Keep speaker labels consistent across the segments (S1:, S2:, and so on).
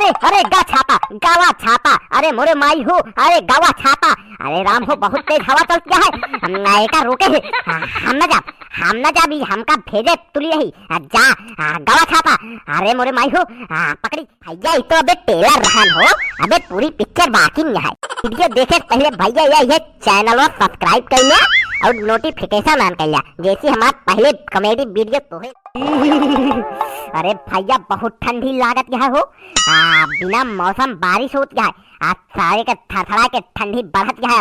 S1: अरे अरे गा छाता, गावा छाता, अरे मोरे माई हो, अरे गावा छाता, अरे राम हो बहुत तेज हवा चल गया है। नायका रोके है, हम न जा भी हमका भेजे तुली रही जा गावा छाता। अरे मोरे माई हो पकड़ी भैया तो अबे टेलर रहन हो, अबे पूरी पिक्चर बाकी नहीं है। वीडियो देखे पहले भैया ये चैनल को सब्सक्राइब कर लिया और नोटिफिकेशन ऑन कर लिया, जैसे हमारा पहले कॉमेडी वीडियो तो है। अरे भैया बहुत ठंडी लागत यहाँ हो, बिना मौसम बारिश होती है, सारे के थरथरा के ठंडी बढ़त है,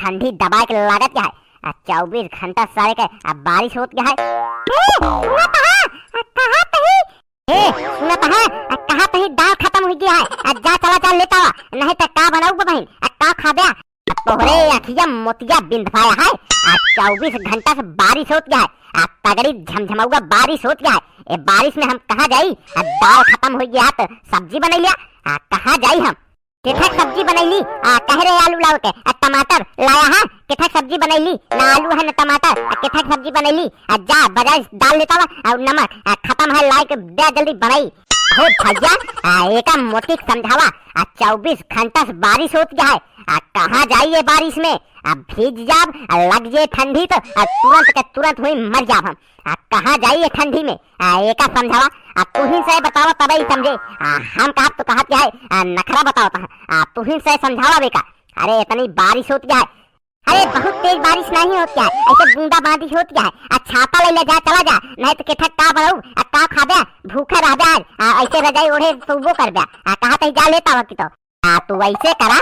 S1: ठंडी दबा के लागत है, 24 घंटा सारे के बारिश होती है। कहाँ पे दाल खत्म हो गया है, जा चला लेता हुआ, नहीं तो का बनाऊ बहन का खा दिया तोहरे अखिया मोतिया बिंद पाया है। 24 घंटा से बारिश होती है, तगड़ी झमझमाऊगा बारिश होती है। ए बारिश में हम कहाँ जाई, दाल खत्म हो गया तो सब्जी बना लिया, कहाँ जाई हम किथक सब्जी बनैली, कह रहे आलू लाओ के टमाटर लाया है, किथक सब्जी बनैली ना आलू है ना टमाटर, किथक सब्जी बनैली जा बाजार डाल लेता हुआ और नमक खत्म है लाइक दे जल्दी बनाई हो भैया। एक मोटी समझावा 24 घंटा से बारिश होती है, कहाँ जाइए बारिश में, भीज जाब लग जाए ठंडी तो तुरंत के तुरंत हुई मर जाब हम, कहाँ जाइए ठंडी में एक समझावा। तू ही से बताओ तभी समझे, हम कहा तो कहा क्या है नखरा बताओ तू ही से समझावा बेका। अरे इतनी बारिश होती है, अरे बहुत तेज बारिश नहीं होती है, ऐसे बूंदा बांदी होती है, छाता ले जा चला जा, नहीं तो किठक का बनाऊ का खा दे भूखे रह जा, ऐसे रजाई ओढ़े तो वो कर दिया, कहा तो जा लेता वक्त तो तू वैसे करा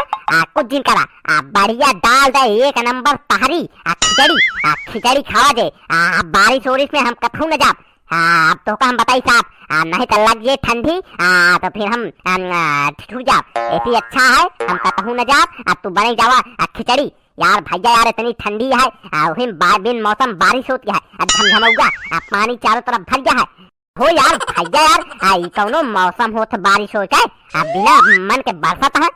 S1: कुछ दिन करा, बढ़िया डाल दे एक नंबर तहरी खिचड़ी खावा दे, बारिश ओरिश में हम कथू न जाब, अब तो हम बताई साहब, नहीं तो लग जाए ठंडी तो फिर हम ठिठुर जाब, ऐसी अच्छा है हम कथू न जाब, अब तू बने जावा खिचड़ी। यार भैया यार इतनी ठंडी है, बिन मौसम बारिश होती है, झमझमौगा पानी चारों तरफ भर गया है हो। यार भैया यार कौनो मौसम हो तो बारिश हो जाए, बिना मन के बरसात है,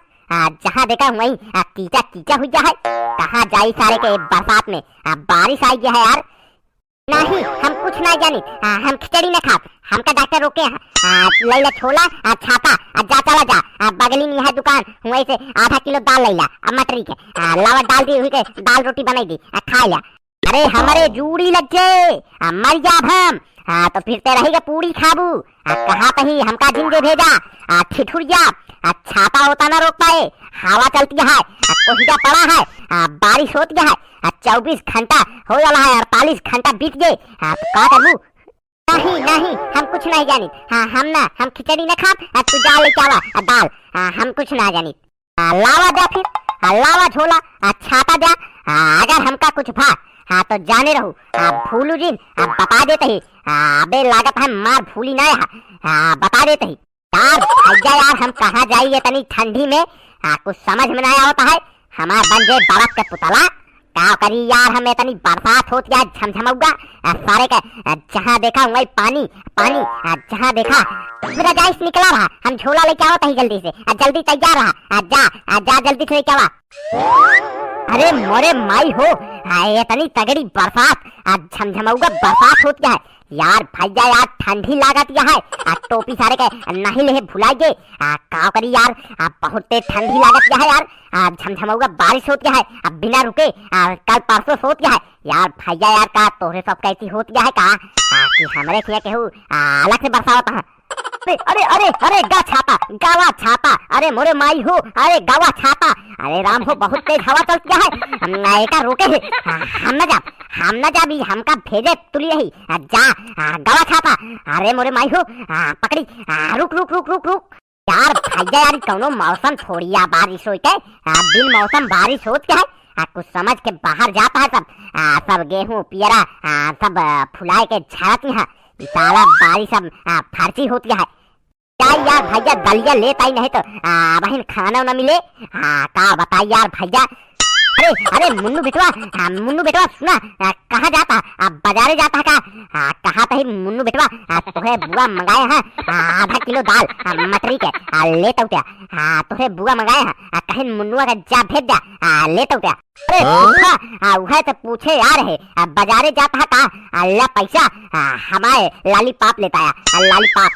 S1: जहाँ देखा वही कीचा कीचा हुई है, कहाँ जाई सारे के बरसात में बारिश आई है यार। नहीं हम कुछ नहीं जानी, हम खिचड़ी न खा, हमका डॉक्टर रोके लैला छोला छाता जा चला जा बगली में है दुकान, वहीं से आधा किलो दाल लैला मटरी के लावा डाल दी हुई के दाल रोटी बनाई दी खा लिया। अरे हमारे जूड़ी लग जाए मर जाब हम, तो फिर ते रहेगा पूरी खाबू, कहाँ पे ही हमका जिंदे भेजा ठिठुर जा, छाता होता ना रोक पाए, हवा चलती है कोहिदा पड़ा है, बारिश होती है, 24 घंटा हो जाला है, 48 घंटा बीत गए, का करूँ। नहीं नहीं हम कुछ नहीं जानी, हम खिचड़ी न खा, तू जा ले चावा दाल, हम कुछ ना जानी, लावा जा फिर लावा झोला छाता जा, अगर हमका कुछ भा तो जाने रहू भूलू जिन बता देते ही, अबे लागत है मार भूली ना बता देते ही। यार भैया यार हम कहाँ जाइए तनी ठंडी में, कुछ समझ में नहीं आता है, हमारा बन जाए बर्फ के पुतला, क्या करी यार हमें तनी बरसात होती है झमझमौगा सारे का, जहाँ देखा वही पानी पानी, जहाँ देखा मेरा जाइस निकला रहा, हम झोला लेके आओ तही जल्दी से, जल्दी तैयार रहा जा जल्दी से लेके आवा। अरे मोरे माई हो इतनी तगड़ी बरसात झमझमौगा बरसात होती है यार भैया यार ठंडी लागत है, टोपी सारे के नहीं ले भुलाइए, का करी यार बहुत तेज ठंडी लागत है यार, झमझमौगा बारिश होती है बिना रुके, कल परसों होती है यार भैया यार, का तोहरे सब कैसी होती है का कि हमरे किया केहू अलग से बरसा होता है। अरे अरे अरे गा छाता, गावा छाता, अरे मोरे माई हो, अरे गावा छाता, अरे राम हो बहुत तेज हवा चलती है, नायका रोके है, हम न जा भी हमका भेजे तुली रही जा गावा छाता। अरे मोरे माई हो पकड़ी रुक रुक रुक रुक रुक यार भैया यार कौनो मौसम छोड़िया बारिश होते, बिन मौसम बारिश होती है, कुछ समझ के बाहर जाता है सब गेहूं पियरा सब फुलाए के झाड़ती है, सारा बारिश सब फारसी होती है। क्या यार भैया दलिया लेता ही नहीं तो बहन खाना न मिले, का बताइए यार भैया। अरे अरे मुन्नू बेटवा सुना कहाँ जाता, बाजारे जाता का, कहाँ पे मुन्नू बेटवा तुहे बुआ मंगाए हैं आधा किलो दाल मटरी के लेता क्या, तुहे बुआ मंगाए हैं कहीं मुन्नुआ का जा भेज दिया लेता क्या। अरे फूफा वह तो पूछे यार है बाजारे जाता का अल्लाह पैसा हमारे लॉलीपॉप लेता है लॉलीपॉप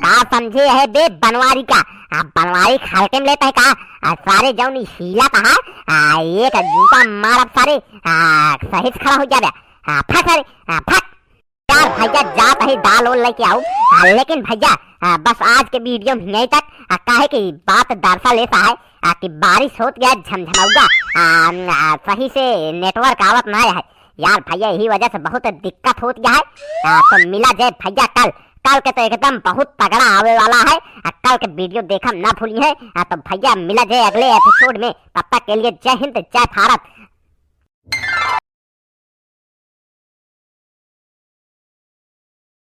S1: का समझे है बे बनवारी का बनवारी हल्के में लेता है का सारे जौनी शीला कहा एक जूता मार सारे सही खड़ा हो जा फट सारे फट यार भैया जात है दाल और लेके आओ लेकिन भैया बस आज के वीडियो में यहीं तक काहे की बात दरसा लेता है कि बारिश होत गया झमझमाऊगा सही से नेटवर्क आवत ना है यार भैया यही वजह से बहुत दिक्कत होत गया है तो मिला जाए भैया कल कल के तो एकदम बहुत तगड़ा आवे वाला है कल के वीडियो देखम ना भूलिए तो भैया मिला जाए अगले एपिसोड में तब तक के लिए जय हिंद जय भारत